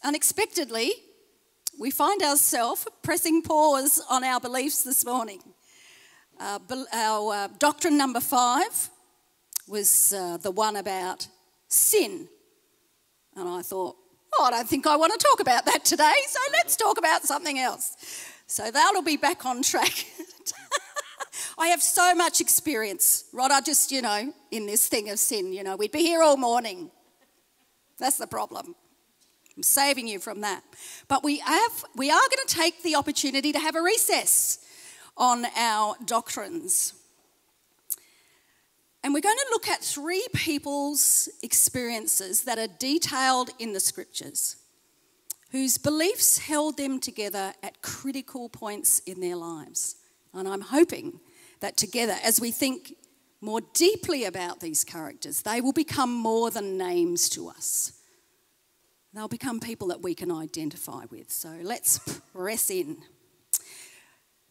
unexpectedly, we find ourselves pressing pause on our beliefs this morning. Our doctrine number 5 was the one about sin. And I thought, I don't think I want to talk about that today, so let's talk about something else. So that'll be back on track. I have so much experience, Rod, in this thing of sin, we'd be here all morning. That's the problem. I'm saving you from that. But we are going to take the opportunity to have a recess on our doctrines. And we're going to look at 3 people's experiences that are detailed in the scriptures, whose beliefs held them together at critical points in their lives. And I'm hoping that together, as we think more deeply about these characters, they will become more than names to us. They'll become people that we can identify with. So let's press in.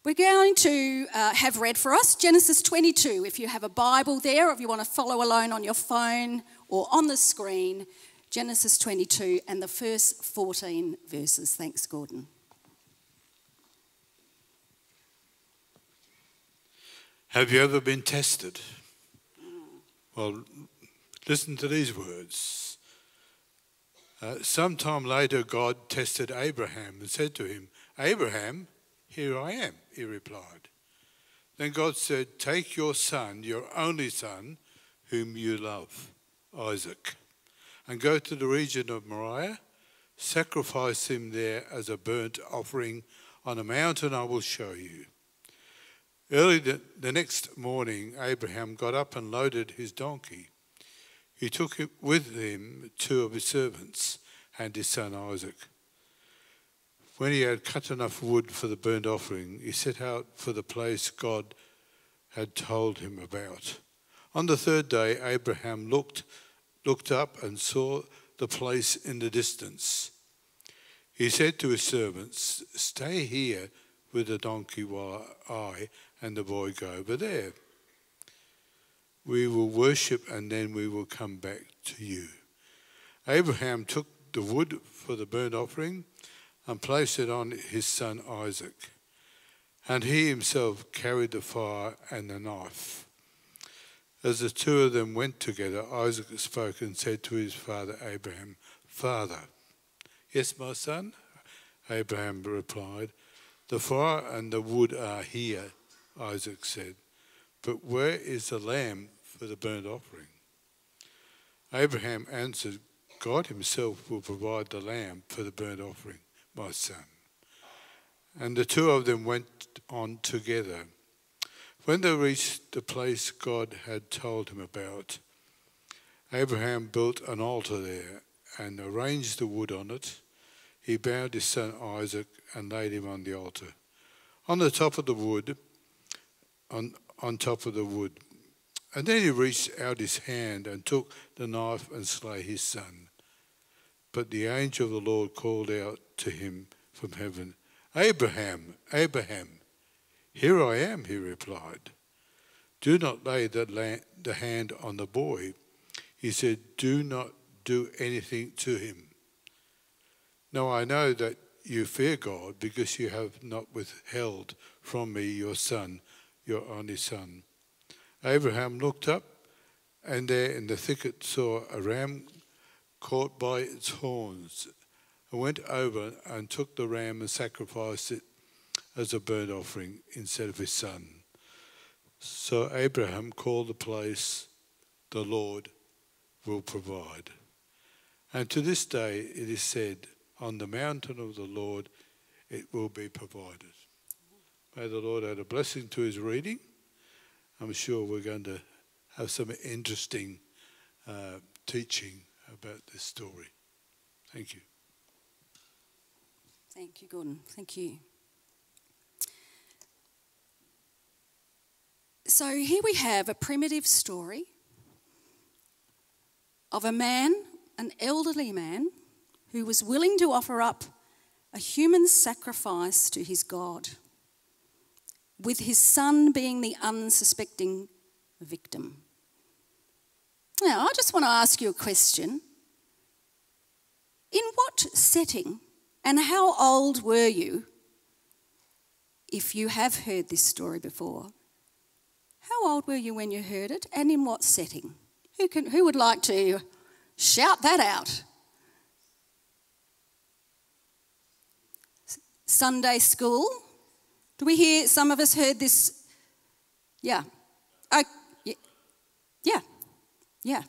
We're going to have read for us Genesis 22. If you have a Bible there, or if you want to follow along on your phone or on the screen, Genesis 22 and the first 14 verses. Thanks, Gordon. Have you ever been tested? Well, listen to these words. Sometime later, God tested Abraham and said to him, "Abraham, here I am," he replied. Then God said, "Take your son, your only son, whom you love, Isaac, and go to the region of Moriah. Sacrifice him there as a burnt offering on a mountain I will show you." Early the next morning, Abraham got up and loaded his donkey. He took with him 2 of his servants and his son Isaac. When he had cut enough wood for the burnt offering, he set out for the place God had told him about. On the 3rd day, Abraham looked up and saw the place in the distance. He said to his servants, "Stay here with the donkey while I and the boy go over there. We will worship and then we will come back to you." Abraham took the wood for the burnt offering and placed it on his son Isaac. And he himself carried the fire and the knife. As the 2 of them went together, Isaac spoke and said to his father Abraham, "Father." "Yes, my son," Abraham replied. "The fire and the wood are here," Isaac said. "But where is the lamb for the burnt offering?" Abraham answered, "God himself will provide the lamb for the burnt offering, my son." And the 2 of them went on together. When they reached the place God had told him about, Abraham built an altar there and arranged the wood on it. He bound his son Isaac and laid him on the altar, on top of the wood. And then he reached out his hand and took the knife and slay his son. But the angel of the Lord called out to him from heaven, "Abraham, Abraham." "Here I am," he replied. "Do not lay the hand on the boy." He said, "Do not do anything to him. Now I know that you fear God, because you have not withheld from me your son, your only son." Abraham looked up, and there in the thicket saw a ram caught by its horns, and went over and took the ram and sacrificed it as a burnt offering instead of his son. So Abraham called the place, "The Lord will provide." And to this day it is said, "On the mountain of the Lord it will be provided." May the Lord add a blessing to his reading. I'm sure we're going to have some interesting teaching about this story. Thank you. Thank you, Gordon. Thank you. So here we have a primitive story of a man, an elderly man, who was willing to offer up a human sacrifice to his God, with his son being the unsuspecting victim. Now, I just want to ask you a question. in what setting and how old were you if you have heard this story before? How old were you when you heard it, and in what setting? Who would like to shout that out? Sunday school. Do we hear, some of us heard this? Yeah. Yeah.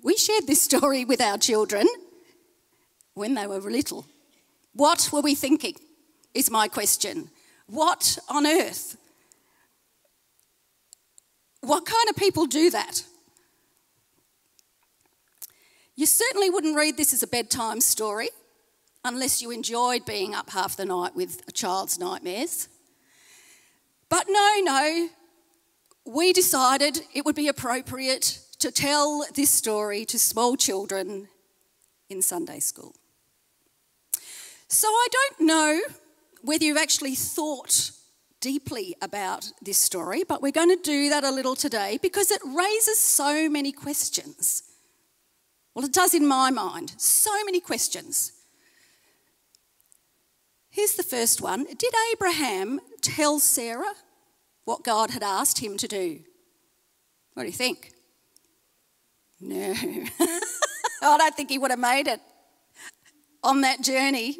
We shared this story with our children when they were little. What were we thinking, is my question. What on earth? What kind of people do that? You certainly wouldn't read this as a bedtime story unless you enjoyed being up half the night with a child's nightmares. But no, we decided it would be appropriate to tell this story to small children in Sunday school. So I don't know whether you've actually thought deeply about this story, but we're going to do that a little today because it raises so many questions. Well, it does in my mind, so many questions. Here's the first one. Did Abraham tell Sarah what God had asked him to do? What do you think? No. I don't think he would have made it on that journey.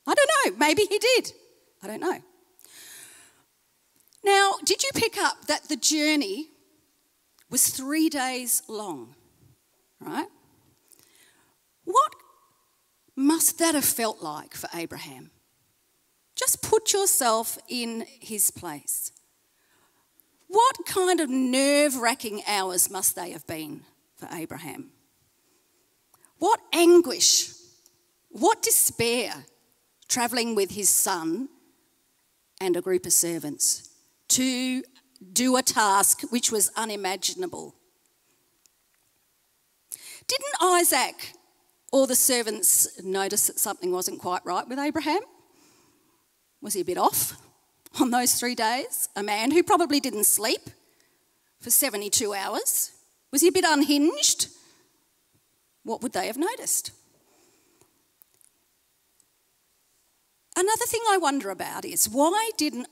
I don't know. Maybe he did. I don't know. Now, did you pick up that the journey was 3 days long, right? What must that have felt like for Abraham? Just put yourself in his place. What kind of nerve-wracking hours must they have been for Abraham? What anguish, what despair, travelling with his son and a group of servants to do a task which was unimaginable. Didn't Isaac or the servants notice that something wasn't quite right with Abraham? Was he a bit off on those 3 days? A man who probably didn't sleep for 72 hours. Was he a bit unhinged? What would they have noticed? Another thing I wonder about is, why didn't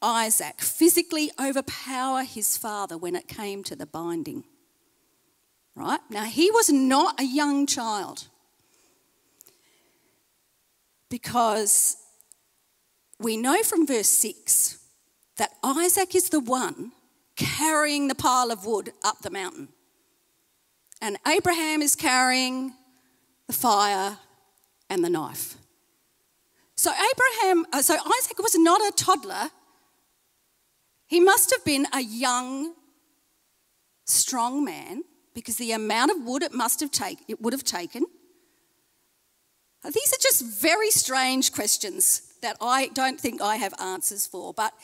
Isaac physically overpower his father when it came to the binding? Right? Now, he was not a young child, because we know from verse 6 that Isaac is the one carrying the pile of wood up the mountain, and Abraham is carrying the fire and the knife. So Isaac was not a toddler. He must have been a young, strong man, because the amount of wood it would have taken. These are just very strange questions that I don't think I have answers for. But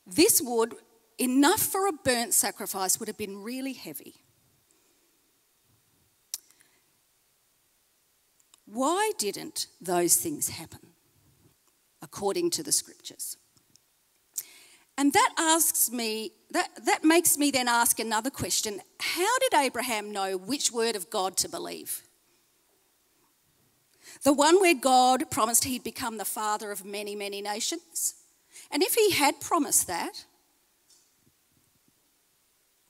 this wood, enough for a burnt sacrifice, would have been really heavy. Why didn't those things happen according to the scriptures? And that makes me then ask another question. How did Abraham know which word of God to believe? The one where God promised he'd become the father of many, many nations? And if he had promised that,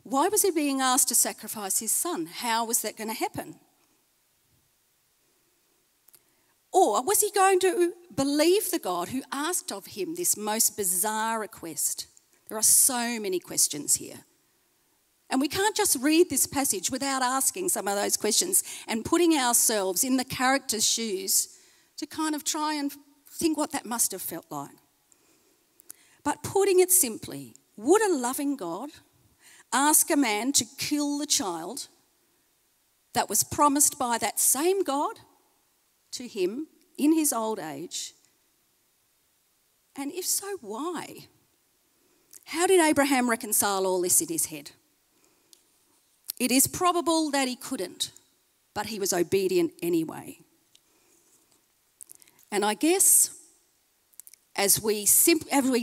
why was he being asked to sacrifice his son? How was that going to happen? Or was he going to believe the God who asked of him this most bizarre request? There are so many questions here. And we can't just read this passage without asking some of those questions and putting ourselves in the character's shoes to kind of try and think what that must have felt like. But putting it simply, would a loving God ask a man to kill the child that was promised by that same God to him in his old age? And if so, why? How did Abraham reconcile all this in his head? It is probable that he couldn't, but he was obedient anyway. And I guess as we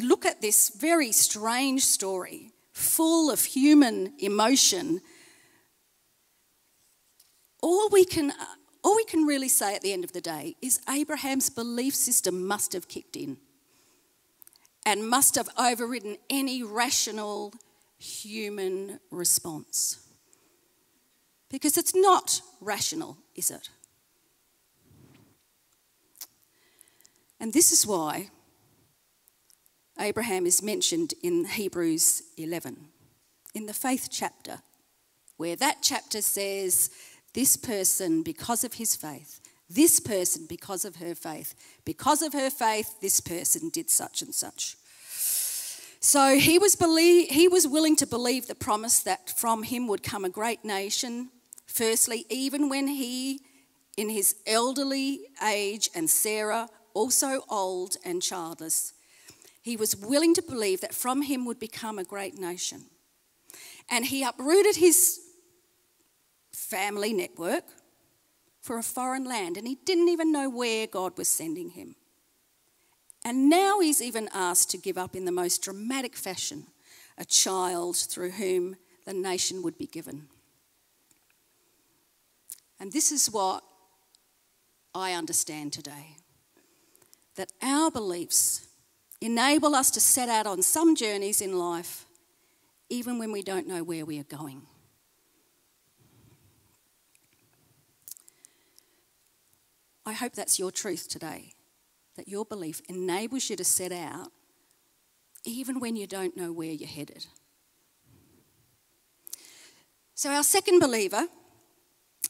look at this very strange story, full of human emotion, all we can really say at the end of the day is Abraham's belief system must have kicked in and must have overridden any rational human response. Because it's not rational, is it? And this is why Abraham is mentioned in Hebrews 11, in the faith chapter, where that chapter says, this person because of his faith, this person because of her faith, this person did such and such. So he was willing to believe the promise that from him would come a great nation, firstly, even when he, in his elderly age, and Sarah, also old and childless, he was willing to believe that from him would become a great nation. And he uprooted his family network for a foreign land, and he didn't even know where God was sending him. And now he's even asked to give up in the most dramatic fashion a child through whom the nation would be given. And this is what I understand today, that our beliefs enable us to set out on some journeys in life even when we don't know where we are going. I hope that's your truth today, that your belief enables you to set out even when you don't know where you're headed. So our second believer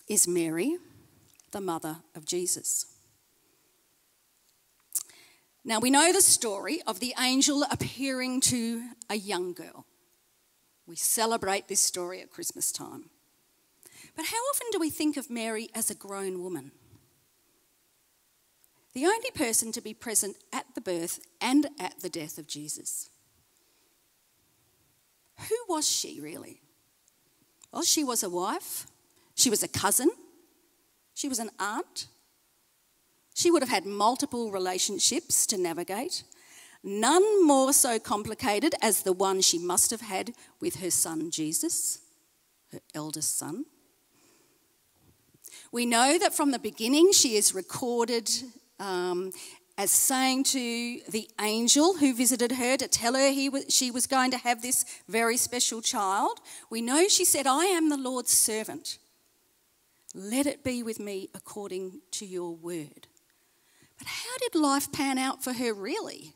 is Mary, the mother of Jesus. Now we know the story of the angel appearing to a young girl. We celebrate this story at Christmas time. But how often do we think of Mary as a grown woman? The only person to be present at the birth and at the death of Jesus. Who was she really? Well, she was a wife, she was a cousin, she was an aunt. She would have had multiple relationships to navigate, none more so complicated as the one she must have had with her son Jesus, her eldest son. We know that from the beginning she is recorded as saying to the angel who visited her to tell her she was going to have this very special child. We know she said, "I am the Lord's servant. Let it be with me according to your word." But how did life pan out for her really?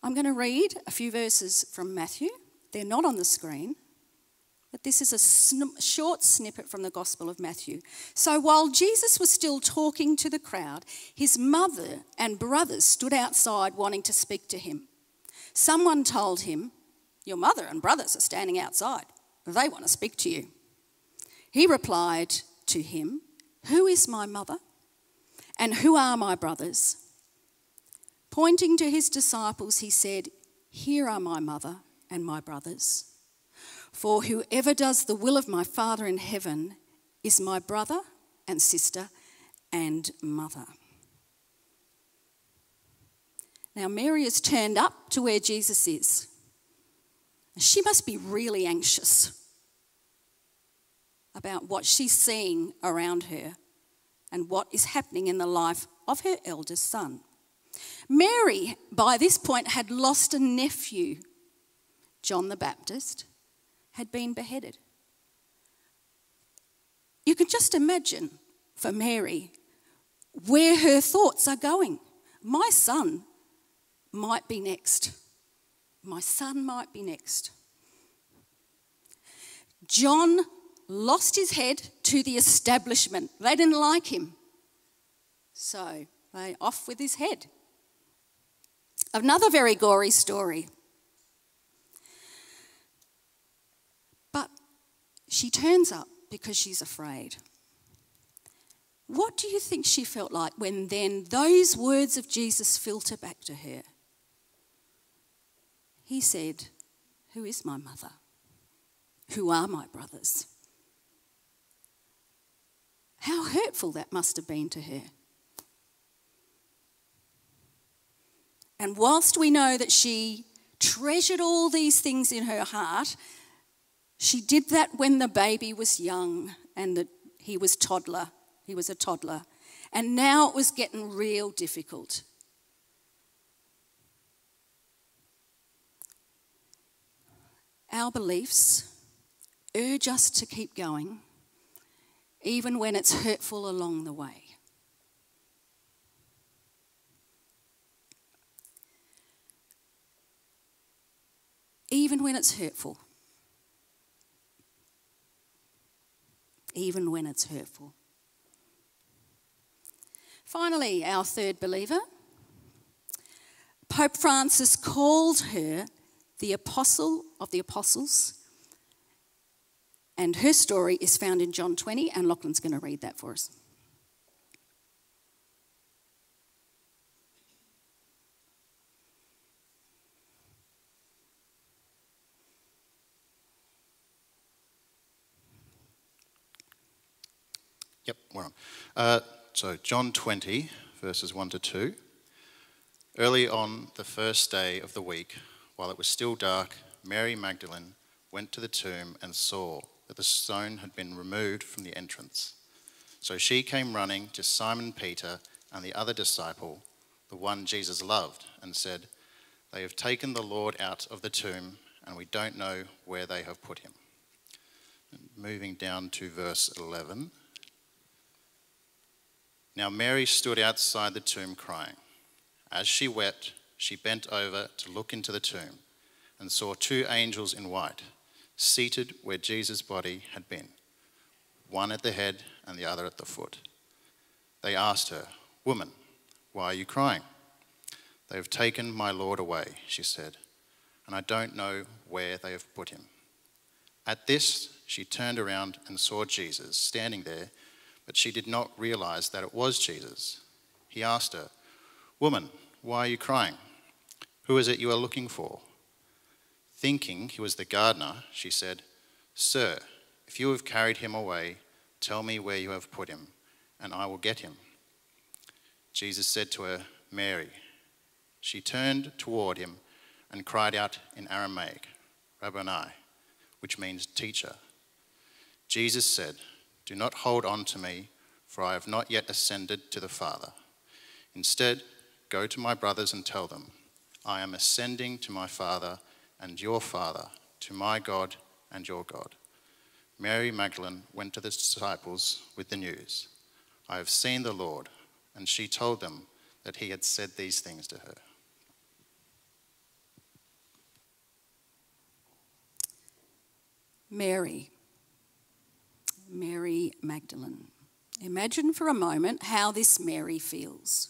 I'm going to read a few verses from Matthew. They're not on the screen, but this is a short snippet from the Gospel of Matthew. So while Jesus was still talking to the crowd, his mother and brothers stood outside wanting to speak to him. Someone told him, "Your mother and brothers are standing outside. They want to speak to you." He replied to him, "Who is my mother? And who are my brothers?" Pointing to his disciples, he said, "Here are my mother and my brothers. For whoever does the will of my Father in heaven is my brother and sister and mother." Now Mary has turned up to where Jesus is. She must be really anxious about what she's seeing around her and what is happening in the life of her eldest son. Mary, by this point, had lost a nephew. John the Baptist had been beheaded. You can just imagine for Mary where her thoughts are going. My son might be next. My son might be next. John lost his head to the establishment. They didn't like him. So they off with his head. Another very gory story. But she turns up because she's afraid. What do you think she felt like when then those words of Jesus filter back to her? He said, "Who is my mother? Who are my brothers?" How hurtful that must have been to her. And whilst we know that she treasured all these things in her heart, She did that when the baby was young and he was a toddler. And now it was getting real difficult. Our beliefs urge us to keep going, even when it's hurtful along the way. Even when it's hurtful. Even when it's hurtful. Finally, our third believer. Pope Francis called her the apostle of the apostles, and her story is found in John 20, and Lachlan's going to read that for us. Yep, we're on. So John 20, verses 1 to 2. Early on the first day of the week, while it was still dark, Mary Magdalene went to the tomb and saw that the stone had been removed from the entrance. So she came running to Simon Peter and the other disciple, the one Jesus loved, and said, "They have taken the Lord out of the tomb, and we don't know where they have put him." And moving down to verse 11. Now Mary stood outside the tomb crying. As she wept, she bent over to look into the tomb and saw two angels in white, seated where Jesus' body had been, one at the head and the other at the foot. They asked her, "Woman, why are you crying?" "They have taken my Lord away," she said, "and I don't know where they have put him." At this, she turned around and saw Jesus standing there, but she did not realize that it was Jesus. He asked her, "Woman, why are you crying? Who is it you are looking for?" Thinking he was the gardener, she said, "Sir, if you have carried him away, tell me where you have put him, and I will get him." Jesus said to her, "Mary." She turned toward him and cried out in Aramaic, "Rabboni," which means teacher. Jesus said, "Do not hold on to me, for I have not yet ascended to the Father. Instead, go to my brothers and tell them, I am ascending to my Father and your Father, to my God and your God." Mary Magdalene went to the disciples with the news, "I have seen the Lord," and she told them that he had said these things to her. Mary Magdalene. Imagine for a moment how this Mary feels.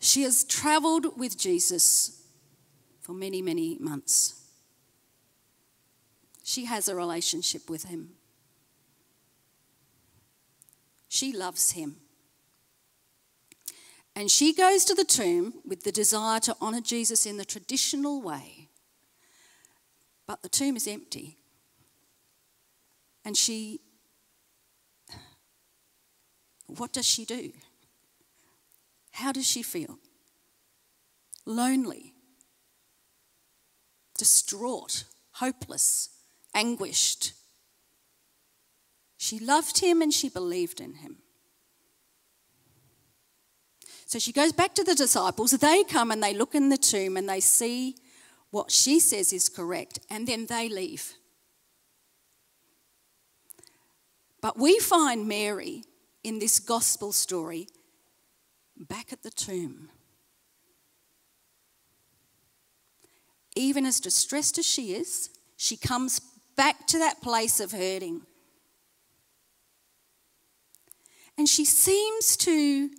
She has travelled with Jesus for many, many months. She has a relationship with him. She loves him. And she goes to the tomb with the desire to honour Jesus in the traditional way. But the tomb is empty. And what does she do? How does she feel? Lonely, distraught, hopeless, anguished. She loved him and she believed in him. So she goes back to the disciples. They come and they look in the tomb and they see what she says is correct, and then they leave. But we find Mary in this gospel story back at the tomb. Even as distressed as she is, she comes back to that place of hurting. And she seems to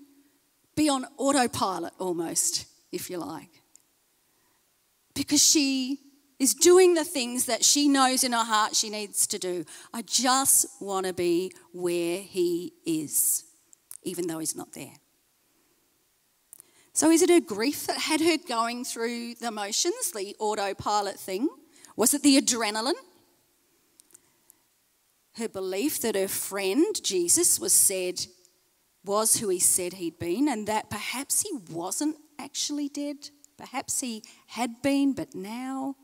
be on autopilot almost, if you like. Because she is doing the things that she knows in her heart she needs to do. I just want to be where he is, even though he's not there. So is it her grief that had her going through the motions, the autopilot thing? Was it the adrenaline? Her belief that her friend, Jesus, was who he said he'd been, and that perhaps he wasn't actually dead. Perhaps he had been, but now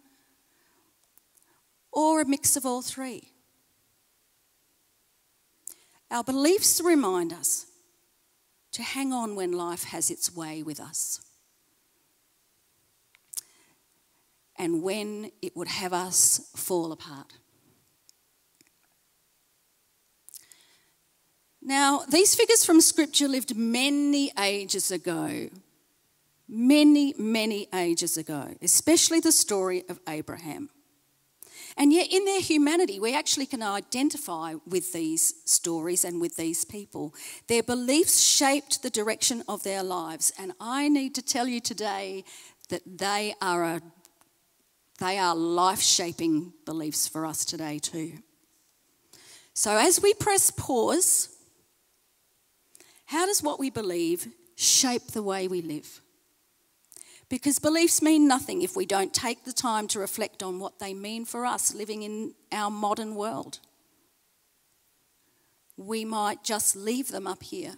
or a mix of all three. Our beliefs remind us to hang on when life has its way with us, and when it would have us fall apart. Now, these figures from Scripture lived many ages ago. Many, many ages ago, especially the story of Abraham. And yet in their humanity, we actually can identify with these stories and with these people. Their beliefs shaped the direction of their lives. And I need to tell you today that they are life-shaping beliefs for us today too. So as we press pause, how does what we believe shape the way we live? Because beliefs mean nothing if we don't take the time to reflect on what they mean for us living in our modern world. We might just leave them up here,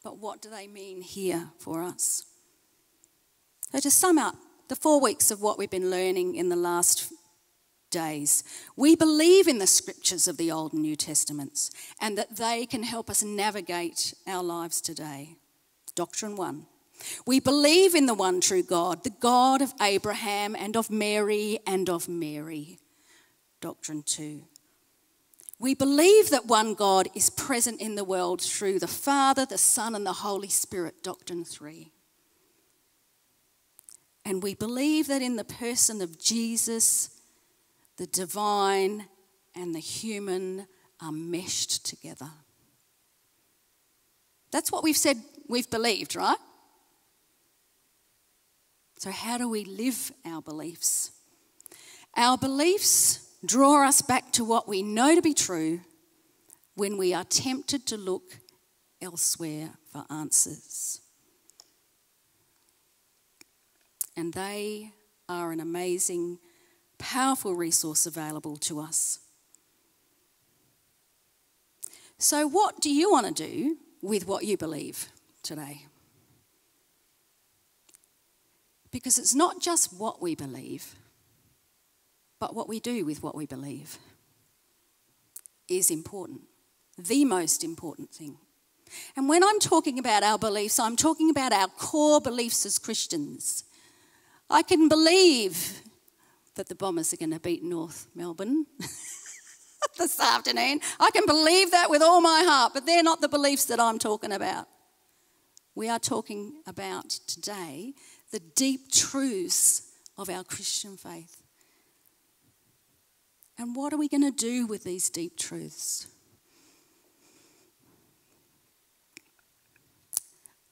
but what do they mean here for us? So to sum up the 4 weeks of what we've been learning in the last days, we believe in the scriptures of the Old and New Testaments and that they can help us navigate our lives today. Doctrine 1. We believe in the one true God, the God of Abraham and of Mary and of Mary. Doctrine 2. We believe that one God is present in the world through the Father, the Son and the Holy Spirit. Doctrine 3. And we believe that in the person of Jesus, the divine and the human are meshed together. That's what we've said we've believed, right? So how do we live our beliefs? Our beliefs draw us back to what we know to be true when we are tempted to look elsewhere for answers. And they are an amazing, powerful resource available to us. So what do you want to do with what you believe today? Because it's not just what we believe, but what we do with what we believe is important, the most important thing. And when I'm talking about our beliefs, I'm talking about our core beliefs as Christians. I can believe that the Bombers are going to beat North Melbourne this afternoon. I can believe that with all my heart, but they're not the beliefs that I'm talking about. We are talking about today the deep truths of our Christian faith. And what are we going to do with these deep truths?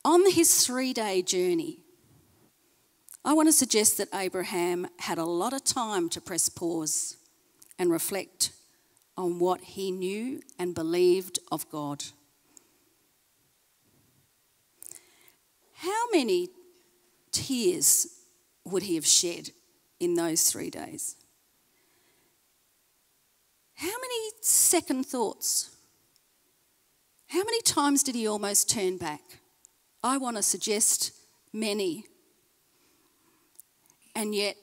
On his 3-day journey, I want to suggest that Abraham had a lot of time to press pause and reflect on what he knew and believed of God. How many tears would he have shed in those 3 days? How many second thoughts? How many times did he almost turn back? I want to suggest many. And yet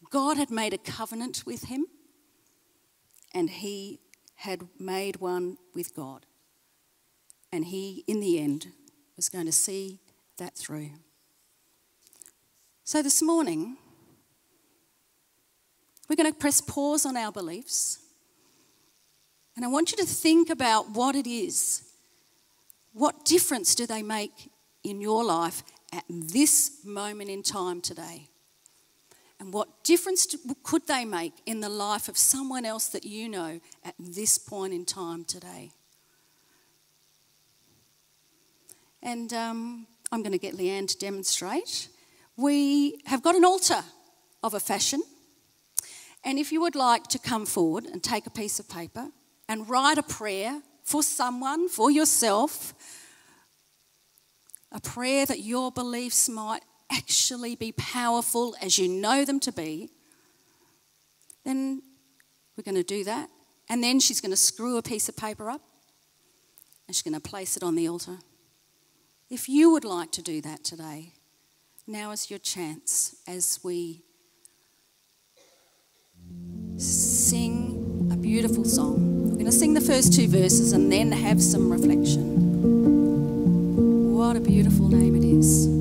God had made a covenant with him, and he had made one with God. And he, in the end, was going to see that through. So this morning, we're going to press pause on our beliefs. And I want you to think about what it is. What difference do they make in your life at this moment in time today? And what difference could they make in the life of someone else that you know at this point in time today? And I'm going to get Leanne to demonstrate. We have got an altar of a fashion. And if you would like to come forward and take a piece of paper and write a prayer for someone, for yourself, a prayer that your beliefs might actually be powerful as you know them to be, then we're going to do that. And then she's going to screw a piece of paper up and she's going to place it on the altar. If you would like to do that today, now is your chance as we sing a beautiful song. We're going to sing the first 2 verses and then have some reflection. What a beautiful name it is.